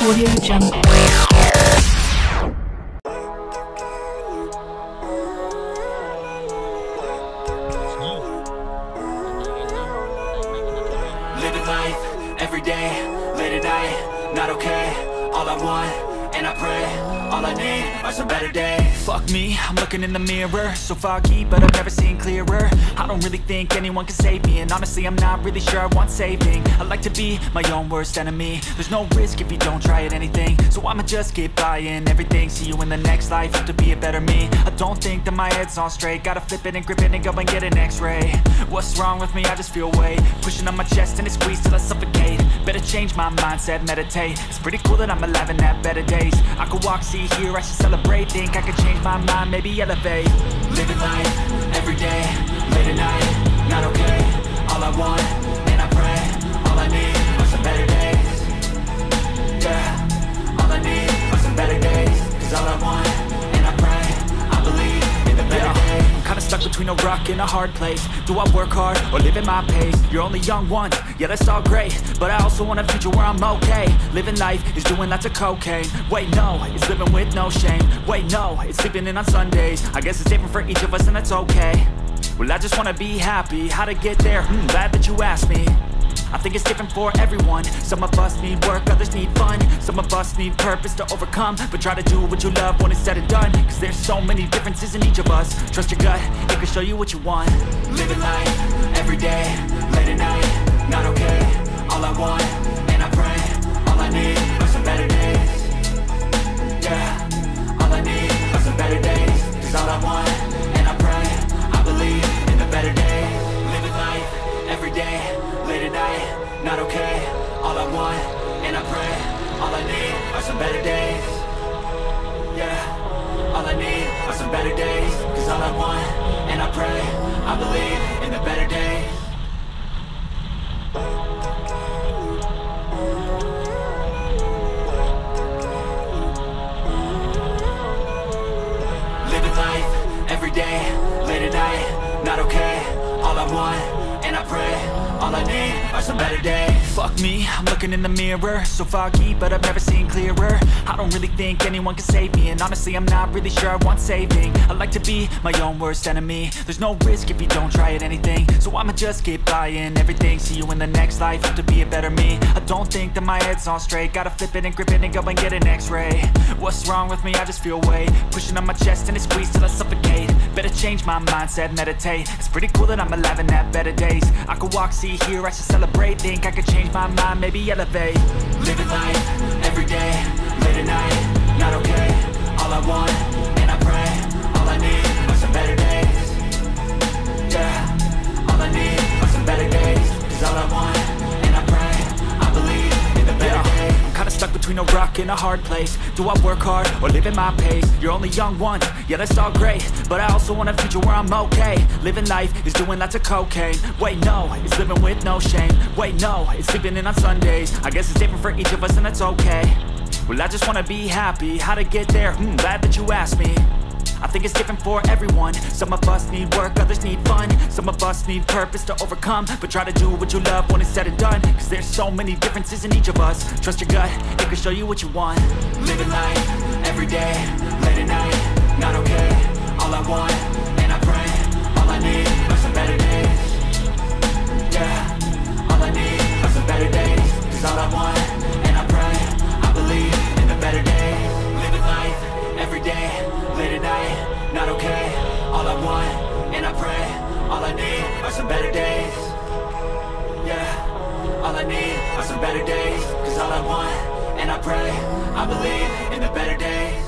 Audio Jungle. Living life, every day, late at night, not okay. All I want, and I pray, all I need are some better days. Fuck me, I'm looking in the mirror, so foggy, but I've never seen clearer. I don't really think anyone can save me, and honestly I'm not really sure I want saving. I like to be my own worst enemy. There's no risk if you don't try at anything, so I'ma just keep buying everything. See you in the next life, have to be a better me. I don't think that my head's on straight, gotta flip it and grip it and go and get an x-ray. What's wrong with me? I just feel weight pushing on my chest and it squeezes till I suffocate. Better change my mindset, meditate. It's pretty cool that I'm alive and have better days. I could walk, see, hear, I should celebrate. Think I could change my mind, maybe elevate. Living life, every day, late at night, not okay. All I want, and I pray, all I need are some better days. Yeah, all I need are some better days. Cause all I want, and I pray, I believe in the better days. I'm kinda stuck between a rock and a hard place. Do I work hard, or live at my pace? You're only young once, yeah that's all great, but I also want a future where I'm okay. Living life is doing lots of cocaine. Wait no, it's living with no shame. Wait no, it's sleeping in on Sundays. I guess it's different for each of us and that's okay. Well I just wanna be happy, how to get there? Glad that you asked me. I think it's different for everyone. Some of us need work, others need fun. Some of us need purpose to overcome. But try to do what you love when it's said and done. Cause there's so many differences in each of us. Trust your gut, it can show you what you want. Living life, every day, late at night, not okay. All I want, and I pray, all I need are some better days. Yeah, all I need are some better days. Cause all I want, and I pray, I believe in the better days. Living life, every day, late at night, not okay. All I want, and I pray, all I need are some better days. Yeah, all I need are some better days. Cause all I want, and I pray, I believe in the better days. Living life, every day, late at night, not okay. All I want, and I pray, all I need are some better days. Fuck me, I'm looking in the mirror, so foggy, but I've never seen clearer. I don't really think anyone can save me, and honestly I'm not really sure I want saving. I like to be my own worst enemy. There's no risk if you don't try at anything, so I'ma just keep buying everything. See you in the next life, have to be a better me. I don't think that my head's on straight, gotta flip it and grip it and go and get an x-ray. What's wrong with me? I just feel weight pushing on my chest and it squeezes till I suffocate. Better change my mindset, meditate. It's pretty cool that I'm alive and have better days. I could walk, see, hear, I should celebrate. Think I could change my mind, maybe elevate. Living life, every day, late at night, not okay. All I want, and I pray, all I need are some better days. Yeah, all I need are some better days. Cause all I want, and I pray, I believe in the better days. I'm kinda stuck between a rock and a hard place. Do I work hard, or live at my pace? You're only young once, yeah that's all great, but I also want a future where I'm okay. Living life is doing lots of cocaine. Wait no, it's living with no shame. Wait no, it's sleeping in on Sundays. I guess it's different for each of us and that's okay. Well I just wanna be happy, how to get there? Glad that you asked me. I think it's different for everyone. Some of us need work, others need fun. Some of us need purpose to overcome. But try to do what you love when it's said and done. Cause there's so many differences in each of us. Trust your gut, it can show you what you want. Living life, every day, late at night, not okay. All I want, and I pray, all I need are some better days. Yeah, all I need are some better days. Cause all I want, and I pray, I believe in the better days. Living life, every day, late at night, not okay. All I want, and I pray, all I need are some better days. Yeah, all I need are some better days. Cause all I want, and I pray, I believe in the better days.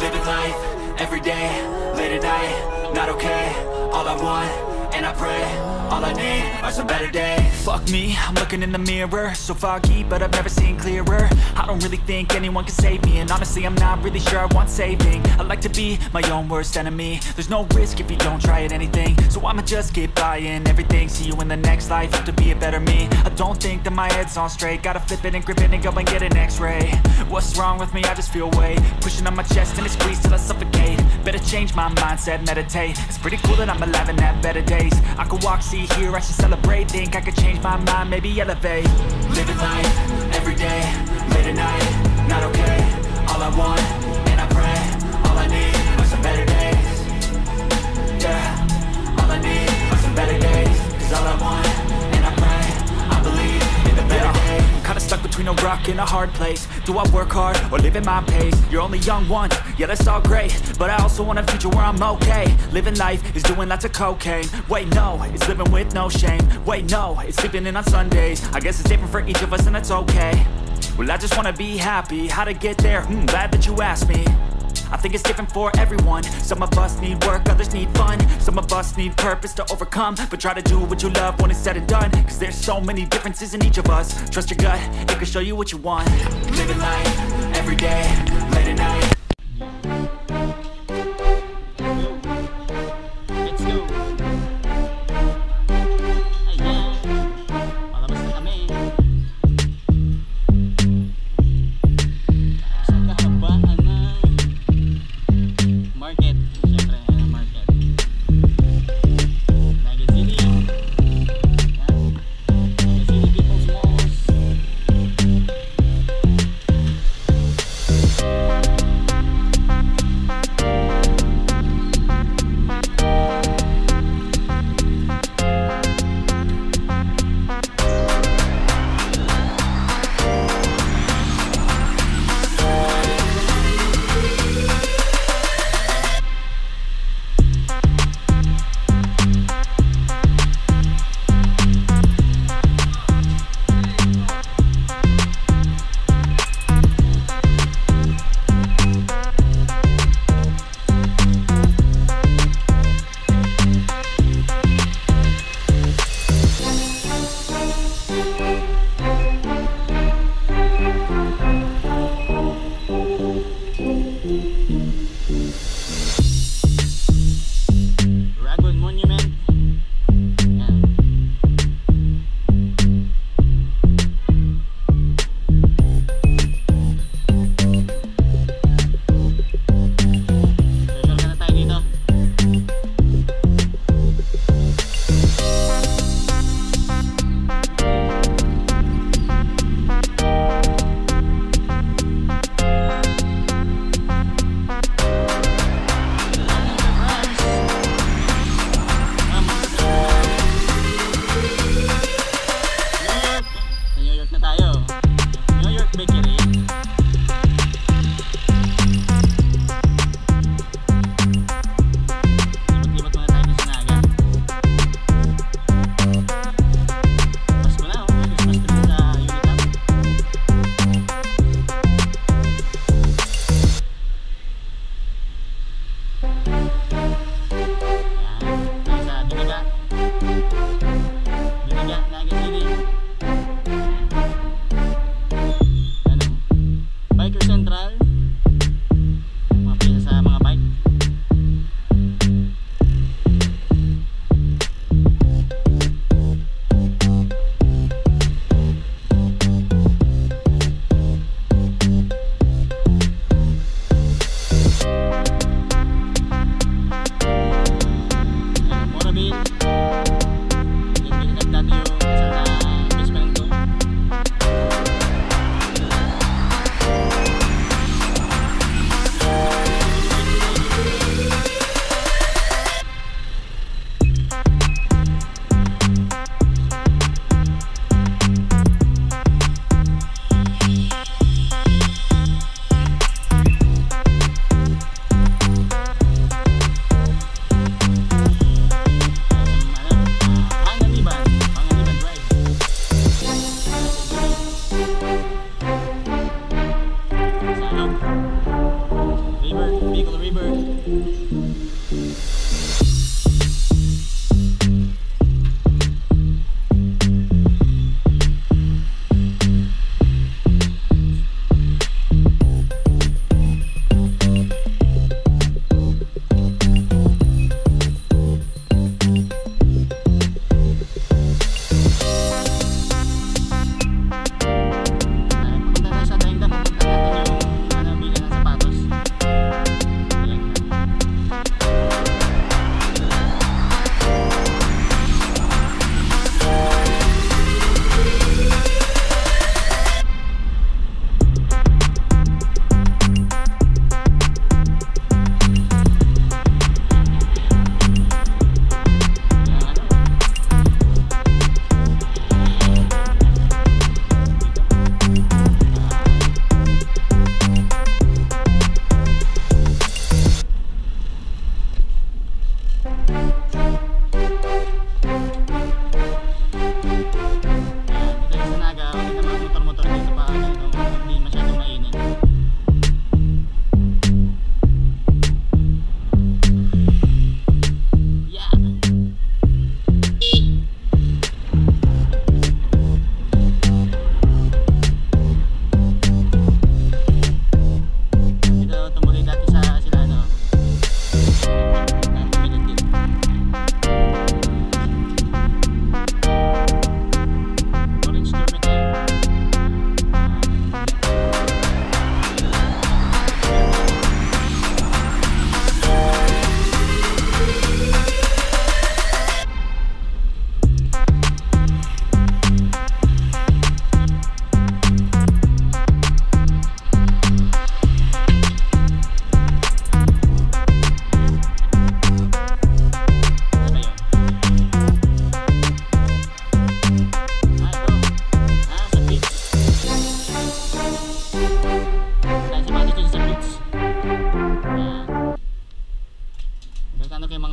Living life, every day, late at night, not okay. All I want, and I pray, all I need are some better days. Fuck me, I'm looking in the mirror, so foggy, but I've never seen clearer. I don't really think anyone can save me, and honestly I'm not really sure I want saving. I like to be my own worst enemy. There's no risk if you don't try at anything, so I'ma just keep buying everything. See you in the next life, have to be a better me. I don't think that my head's on straight, gotta flip it and grip it and go and get an x-ray. What's wrong with me? I just feel weight pushing on my chest and it squeezes till I suffocate. Better change my mindset, meditate. It's pretty cool that I'm alive and have better days. I could walk, see, hear, I should celebrate. Think I could change my mind, maybe elevate. Living life, everyday, late at night, not okay. All I want, and I pray, all I need are some better days. Yeah, all I need are some better days. Cause all I want, and I pray, I believe in the better days. Kinda stuck between a rock and a hard place. Do I work hard or live at my pace? You're only young once, yeah that's all great, but I also want a future where I'm okay. Living life is doing lots of cocaine. Wait no, it's living with no shame. Wait no, it's sleeping in on Sundays. I guess it's different for each of us and that's okay. Well I just wanna be happy, how to get there? Glad that you asked me. I think it's different for everyone. Some of us need work, others need fun. Some of us need purpose to overcome. But try to do what you love when it's said and done. Cause there's so many differences in each of us. Trust your gut, it can show you what you want. Living life, everyday, late at night. Let's go! Ayan! Palabas na kami. Sa kahabaan ng market. Siyempre, ayan ang market. Naga City. Ayan. Naga City People's Malls.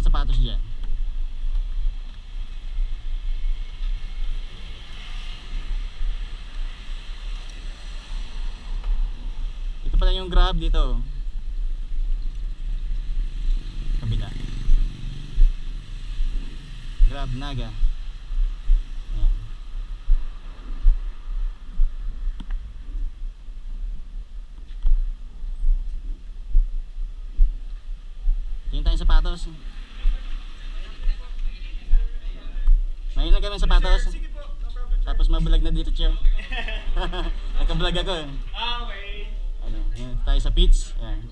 mga sapatos dyan. Ito pala yung Grab dito. Kabila. Grab Naga. Ayan. Tingin tayong sapatos. May lang kami sapatos. Tapos mabulag na dito, Che. Nagka-vlog ako eh. Okay. Ano, yan, tayo sa Feats. Ayan.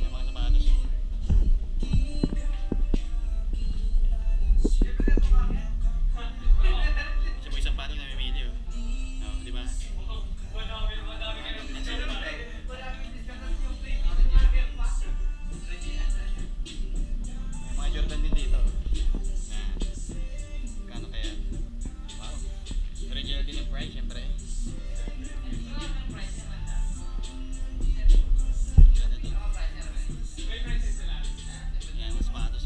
Yan mga sapatos. Isa po isang patong na may video. Oh, di ba? May mga Jordan din dito. Yan. Kano kaya? Wow. Original din yung price, syempre. Ganda to. Yan, mga sapatos.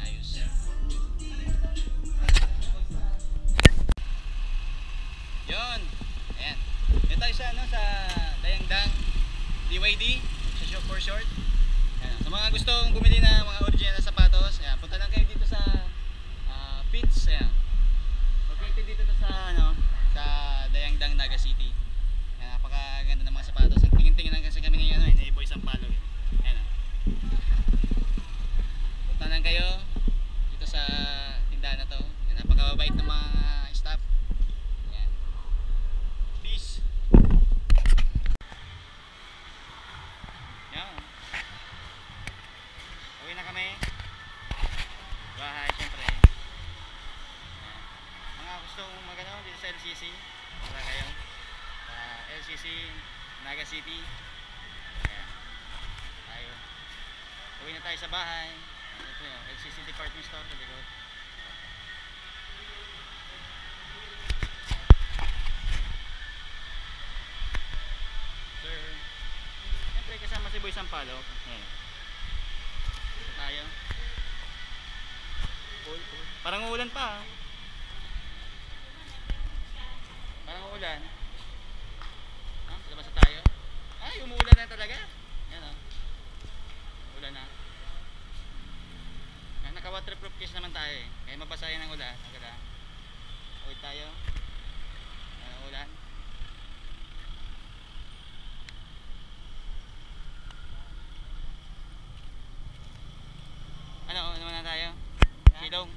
Ayos. Yun. Ayan. Yan tayo sa, ano, sa Dayangdang DYD. Sa shop for short. Ayan. Sa mga gustong bumili na mga original na sapatos, ayan, punta lang kayo dito sa Feats. Ayan. Located dito to sa, ano, sa Dayangdang, Naga City. Ayan, napakaganda ng mga sapatos. Ang tingin-tingin lang kasi kami ni, ano, ni Boy Sampalo. Ayan. Punta lang kayo dito sa tindahan na to. Ayan, napakababait ng mga staff. Ayan. Peace. Yan. Uwi na kami. Bahay, syempre. Ayan. Mga gustong magano dito sa LCC, wala kayo. Sa LCC, Naga City. Ayan. Tayo. Uwi na tayo sa bahay. Ito yung LCC Department Store sa likod. Sir. Siyempre kasama si Boy Sampalo. Ayan. Dito tayo. Parang uulan pa ah. Parang uulan. Ah, sa labas na tayo. Ay, umuulan na talaga. Yan oh. Ulan na. Yan, naka-waterproof case naman tayo eh. Kaya mabasa yan ng ulan. Agad. Uwi tayo. Ulan. Ano naman na tayo? Silong.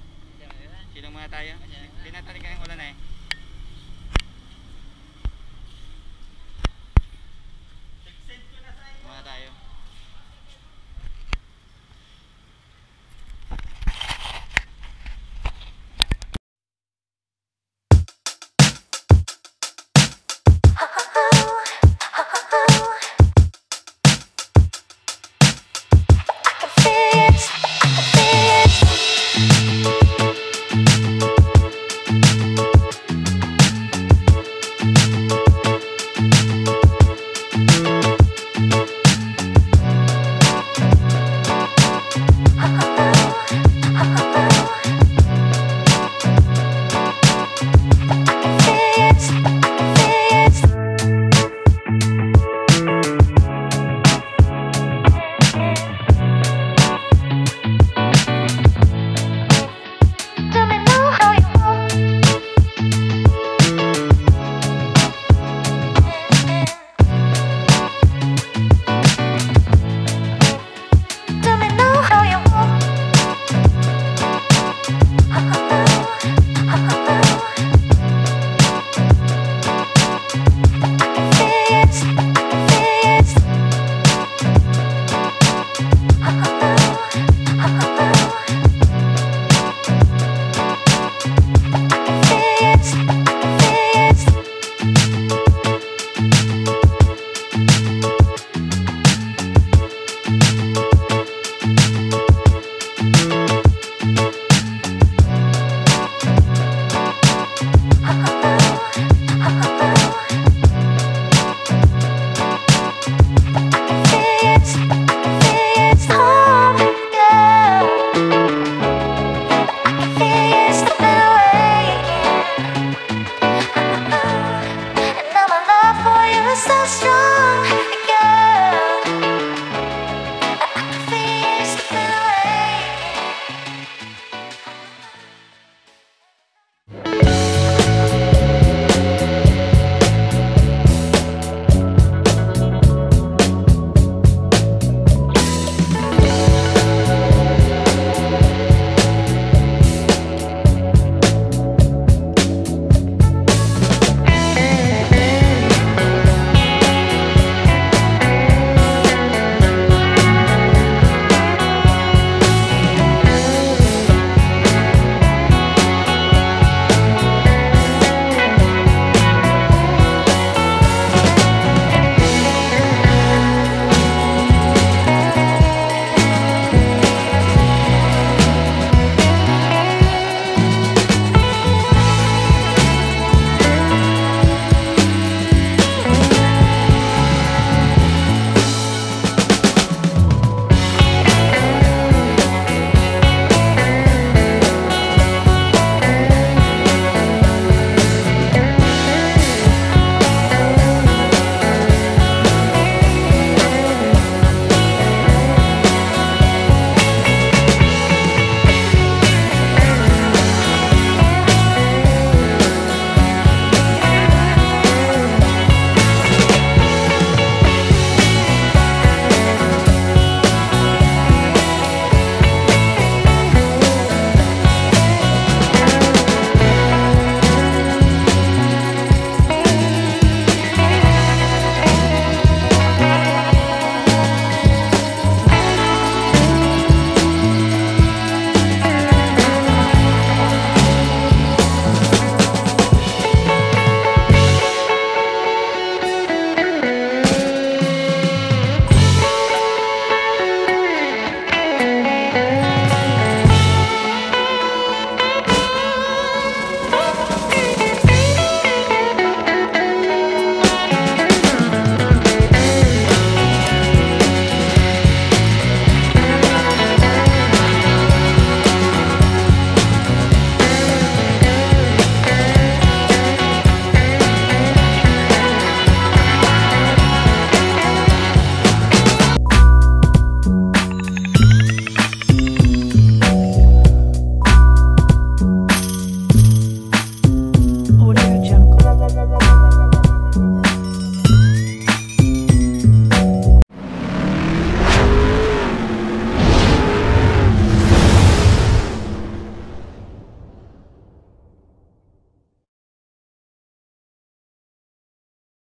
Silong muna tayo. Tinatanggal